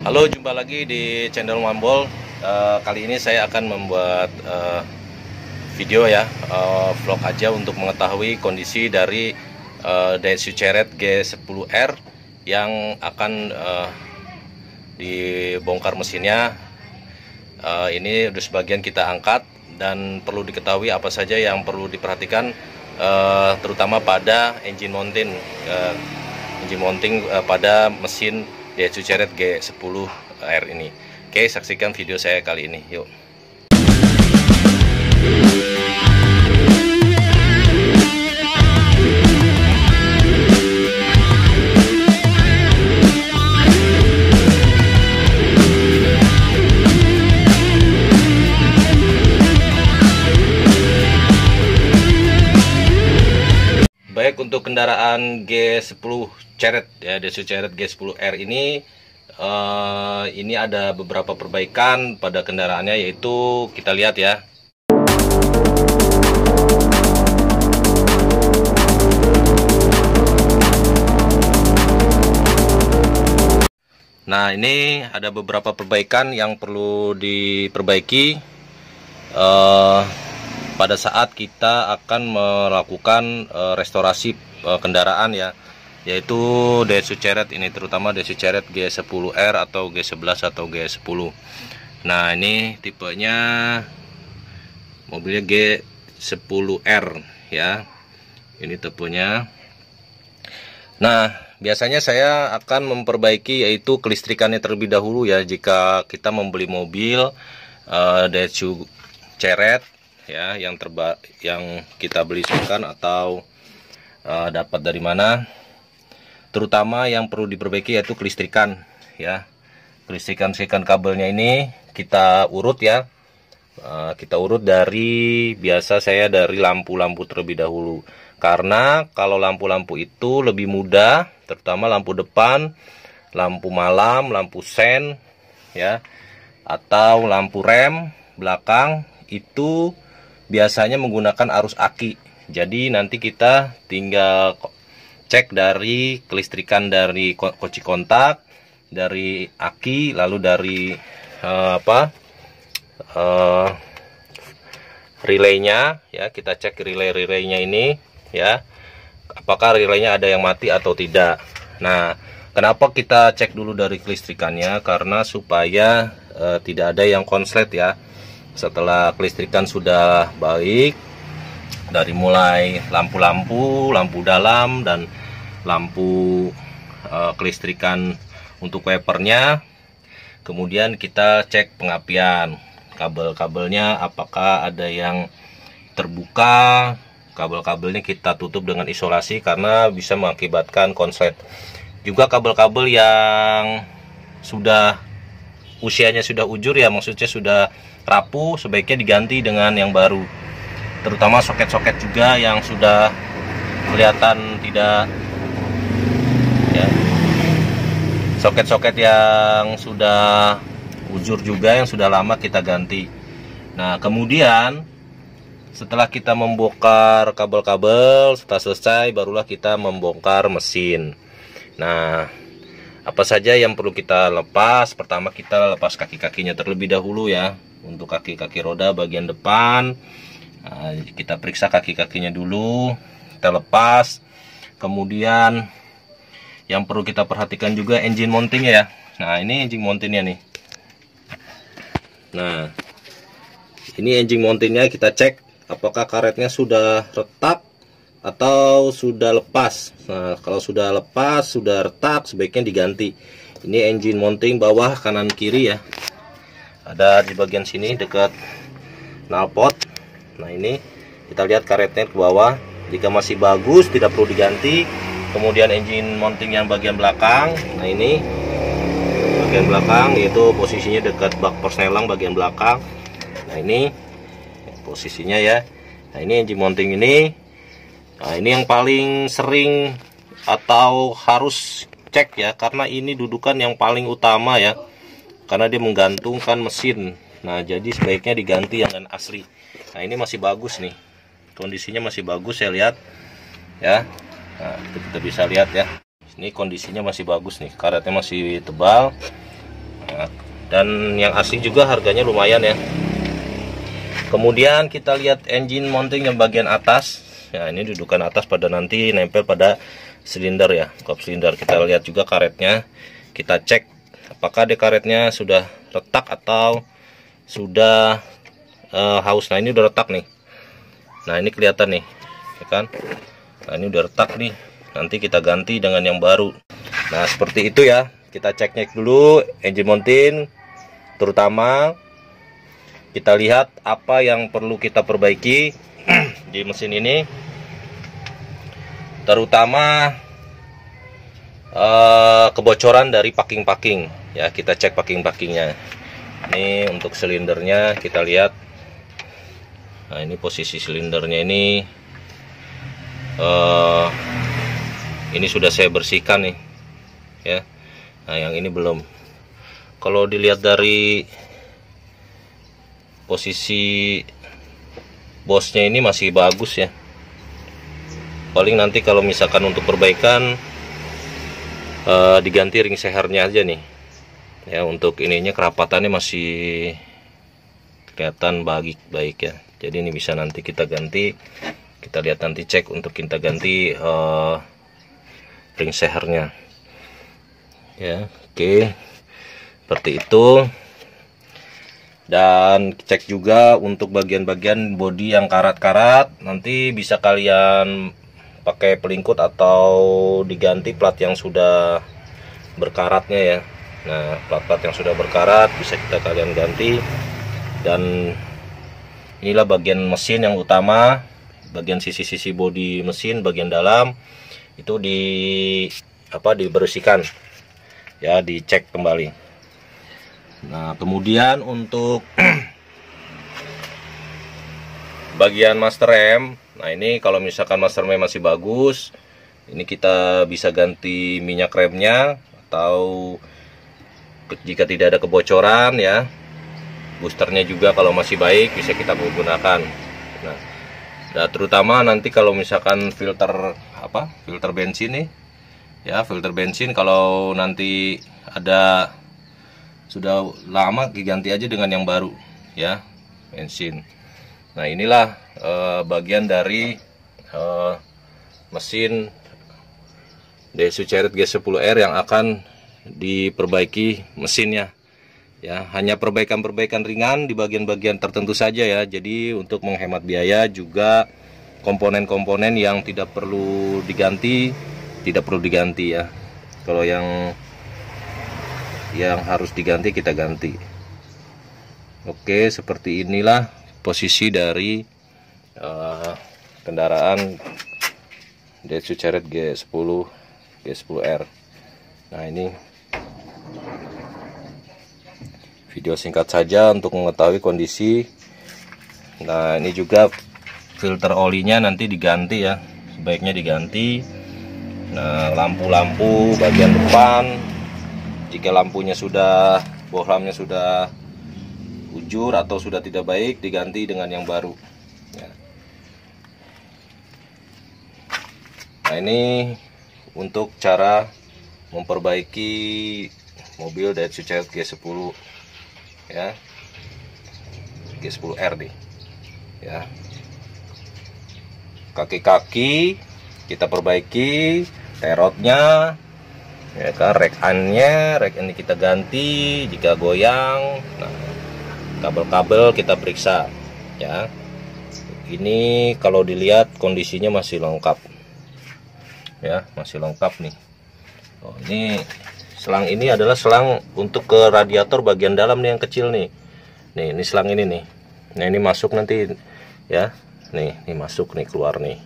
Halo, jumpa lagi di channel Mambol. Kali ini saya akan membuat video ya, vlog aja untuk mengetahui kondisi dari Daihatsu Chariot G10R yang akan dibongkar mesinnya. Ini udah sebagian kita angkat dan perlu diketahui apa saja yang perlu diperhatikan, terutama pada engine mounting pada mesin Daihatsu Chariot G10R ini. Oke, saksikan video saya kali ini, yuk. Baik, untuk kendaraan G10 Chariot ya, Daihatsu Chariot G10R ini ada beberapa perbaikan pada kendaraannya, yaitu kita lihat ya. Nah, ini ada beberapa perbaikan yang perlu diperbaiki pada saat kita akan melakukan restorasi kendaraan ya, yaitu Daihatsu Chariot ini, terutama Daihatsu Chariot G10R atau G11 atau G10. Nah, ini tipenya mobilnya G10R ya, ini tipenya. Nah, biasanya saya akan memperbaiki yaitu kelistrikannya terlebih dahulu ya, jika kita membeli mobil Daihatsu Chariot ya, yang kita beli second atau dapat dari mana. Terutama yang perlu diperbaiki yaitu kelistrikan ya, kelistrikan kabelnya ini kita urut ya. Kita urut dari, biasa saya dari lampu-lampu terlebih dahulu, karena kalau lampu-lampu itu lebih mudah, terutama lampu depan, lampu malam, lampu sen ya, atau lampu rem belakang itu biasanya menggunakan arus aki. Jadi nanti kita tinggal cek dari kelistrikan, dari kunci kontak, dari aki, lalu dari relaynya ya. Kita cek relaynya ini ya, apakah relaynya ada yang mati atau tidak. Nah, kenapa kita cek dulu dari kelistrikannya? Karena supaya tidak ada yang konslet ya. Setelah kelistrikan sudah baik, dari mulai lampu-lampu, lampu dalam, dan lampu kelistrikan untuk wipernya, kemudian kita cek pengapian kabel-kabelnya, apakah ada yang terbuka. Kabel-kabelnya kita tutup dengan isolasi karena bisa mengakibatkan konslet. Juga kabel-kabel yang sudah usianya sudah ujur ya, maksudnya sudah rapuh, sebaiknya diganti dengan yang baru. Terutama soket-soket juga yang sudah kelihatan tidak ya, soket-soket yang sudah ujur juga, yang sudah lama kita ganti. Nah, kemudian setelah kita membongkar kabel-kabel, setelah selesai barulah kita membongkar mesin. Nah, apa saja yang perlu kita lepas? Pertama, kita lepas kaki-kakinya terlebih dahulu ya. Untuk kaki-kaki roda bagian depan, nah, kita periksa kaki-kakinya dulu, kita lepas. Kemudian yang perlu kita perhatikan juga engine mountingnya ya. Nah, ini engine mountingnya nih. Nah, ini engine mountingnya kita cek apakah karetnya sudah retak atau sudah lepas. Nah, kalau sudah lepas, sudah retak, sebaiknya diganti. Ini engine mounting bawah kanan kiri ya, ada di bagian sini dekat knalpot. Nah, ini kita lihat karetnya ke bawah. Jika masih bagus, tidak perlu diganti. Kemudian engine mounting yang bagian belakang, nah ini bagian belakang, yaitu posisinya dekat bak persneling bagian belakang. Nah, ini posisinya ya. Nah, ini engine mounting ini. Nah, ini yang paling sering atau harus cek ya, karena ini dudukan yang paling utama ya, karena dia menggantungkan mesin. Nah, jadi sebaiknya diganti yang asli. Nah, ini masih bagus nih, kondisinya masih bagus, saya lihat ya. Nah, itu kita bisa lihat ya, ini kondisinya masih bagus nih, karetnya masih tebal. dan yang asli juga harganya lumayan ya. Kemudian kita lihat engine mounting yang bagian atas ya, ini dudukan atas pada nanti nempel pada silinder ya, kop silinder. Kita lihat juga karetnya, kita cek apakah di karetnya sudah retak atau sudah haus. Nah ini udah retak nih, nah ini kelihatan nih ya kan. Nah ini udah retak nih, nanti kita ganti dengan yang baru. Nah seperti itu ya, kita cek dulu engine mounting, terutama kita lihat apa yang perlu kita perbaiki di mesin ini, terutama kebocoran dari packing ya. Kita cek packing-packingnya. Ini untuk silindernya kita lihat. Nah ini posisi silindernya ini sudah saya bersihkan nih ya. Nah yang ini belum. Kalau dilihat dari posisi bosnya ini masih bagus ya. Paling nanti kalau misalkan untuk perbaikan diganti ring sehernya aja nih ya. Untuk ininya kerapatannya masih kelihatan baik ya. Jadi ini bisa nanti kita ganti. Kita lihat nanti, cek untuk kita ganti ring sehernya ya. Oke, seperti itu. Dan cek juga untuk bagian-bagian bodi yang karat-karat, nanti bisa kalian pakai pelingkut atau diganti plat yang sudah berkaratnya ya. Nah plat-plat yang sudah berkarat bisa kalian ganti. Dan inilah bagian mesin yang utama, bagian sisi-sisi bodi mesin bagian dalam itu dibersihkan ya, dicek kembali. Nah kemudian untuk bagian master rem, nah ini kalau misalkan master rem masih bagus, ini kita bisa ganti minyak remnya, atau jika tidak ada kebocoran ya, boosternya juga kalau masih baik bisa kita gunakan. Nah terutama nanti kalau misalkan filter bensin nih ya, filter bensin kalau nanti ada sudah lama, diganti aja dengan yang baru ya, bensin. Nah inilah bagian dari mesin Daihatsu Chariot G10R yang akan diperbaiki mesinnya ya. Hanya perbaikan-perbaikan ringan di bagian-bagian tertentu saja ya. Jadi untuk menghemat biaya juga, komponen-komponen yang tidak perlu diganti ya. Kalau yang harus diganti kita ganti. Oke, seperti inilah posisi dari kendaraan Daihatsu Chariot G10R. Nah ini video singkat saja untuk mengetahui kondisi. Nah ini juga filter olinya nanti diganti ya, sebaiknya diganti. Nah lampu-lampu bagian depan, jika lampunya sudah, bohlamnya sudah ujur atau sudah tidak baik, diganti dengan yang baru ya. Nah ini untuk cara memperbaiki mobil Daihatsu Chariot G10 ya, G10R nih ya. Kaki-kaki kita perbaiki, terotnya ya kan, rek ini kita ganti jika goyang. Nah kabel-kabel kita periksa ya. Ini kalau dilihat kondisinya masih lengkap ya, masih lengkap nih. Oh, ini selang ini adalah selang untuk ke radiator bagian dalam nih yang kecil nih. Nih, ini selang ini nih. Nah, ini masuk nanti ya. Nih, ini masuk nih, keluar nih.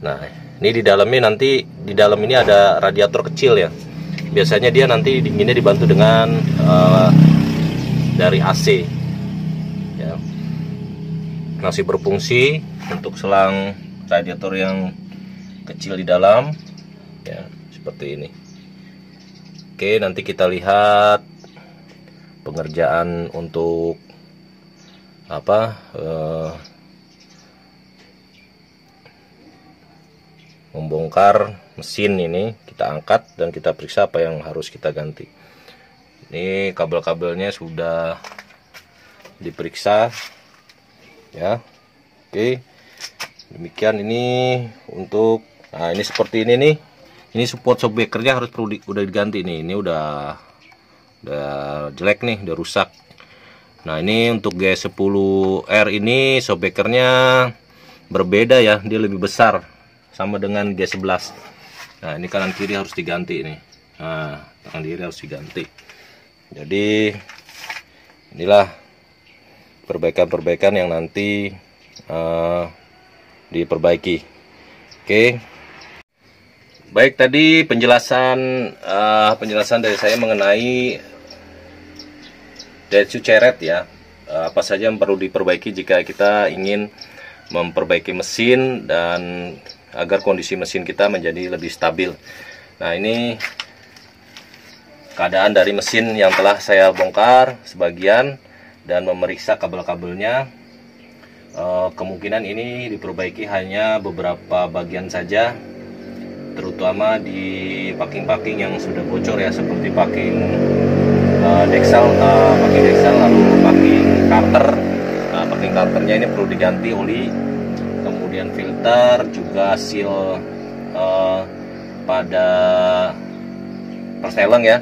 Nah, ini di dalamnya nanti, di dalam ini ada radiator kecil ya. Biasanya dia nanti dinginnya dibantu dengan dari AC. Ya. Masih berfungsi untuk selang radiator yang kecil di dalam ya, seperti ini. Oke, nanti kita lihat pengerjaan untuk membongkar mesin ini. Kita angkat dan kita periksa apa yang harus kita ganti. Ini kabel-kabelnya sudah diperiksa ya. Oke, demikian ini untuk, nah ini seperti ini nih. Ini support shockbreakernya harus udah diganti nih. Ini udah jelek nih, udah rusak. Nah ini untuk G10R ini shockbreakernya berbeda ya, dia lebih besar sama dengan G11. Nah ini kanan kiri harus diganti nih. Nah kanan kiri harus diganti. Jadi inilah perbaikan-perbaikan yang nanti diperbaiki. Oke. Baik, tadi penjelasan dari saya mengenai Daihatsu Chariot ya. Apa saja yang perlu diperbaiki jika kita ingin memperbaiki mesin dan agar kondisi mesin kita menjadi lebih stabil. Nah, ini keadaan dari mesin yang telah saya bongkar sebagian dan memeriksa kabel-kabelnya. Kemungkinan ini diperbaiki hanya beberapa bagian saja, terutama di packing-packing yang sudah bocor ya, seperti packing deksel, lalu packing karter. Nah, packing karternya ini perlu diganti oli, kemudian filter, juga seal pada persneleng ya,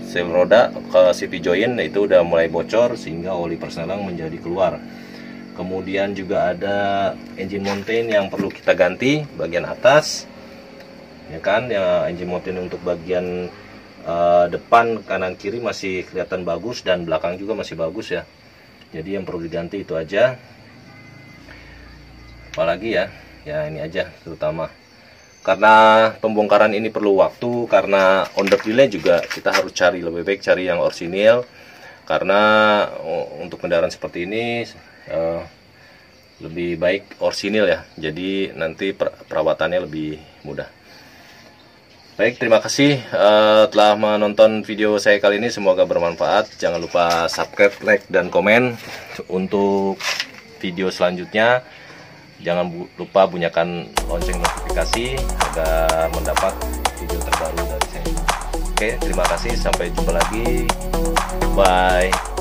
seal roda ke CV joint itu udah mulai bocor sehingga oli persneleng menjadi keluar. Kemudian juga ada engine mountain yang perlu kita ganti bagian atas, ya kan, ya engine mountain untuk bagian depan, kanan, kiri masih kelihatan bagus dan belakang juga masih bagus ya. Jadi yang perlu diganti itu aja. Apalagi ya ini aja terutama. Karena pembongkaran ini perlu waktu, karena under delay juga kita harus cari, lebih baik cari yang orsinil. Karena untuk kendaraan seperti ini lebih baik orsinil ya, jadi nanti perawatannya lebih mudah. Baik, terima kasih telah menonton video saya kali ini, semoga bermanfaat. Jangan lupa subscribe, like, dan komen untuk video selanjutnya. Jangan lupa bunyikan lonceng notifikasi agar mendapat video terbaru dari saya. Oke, terima kasih, sampai jumpa lagi, bye.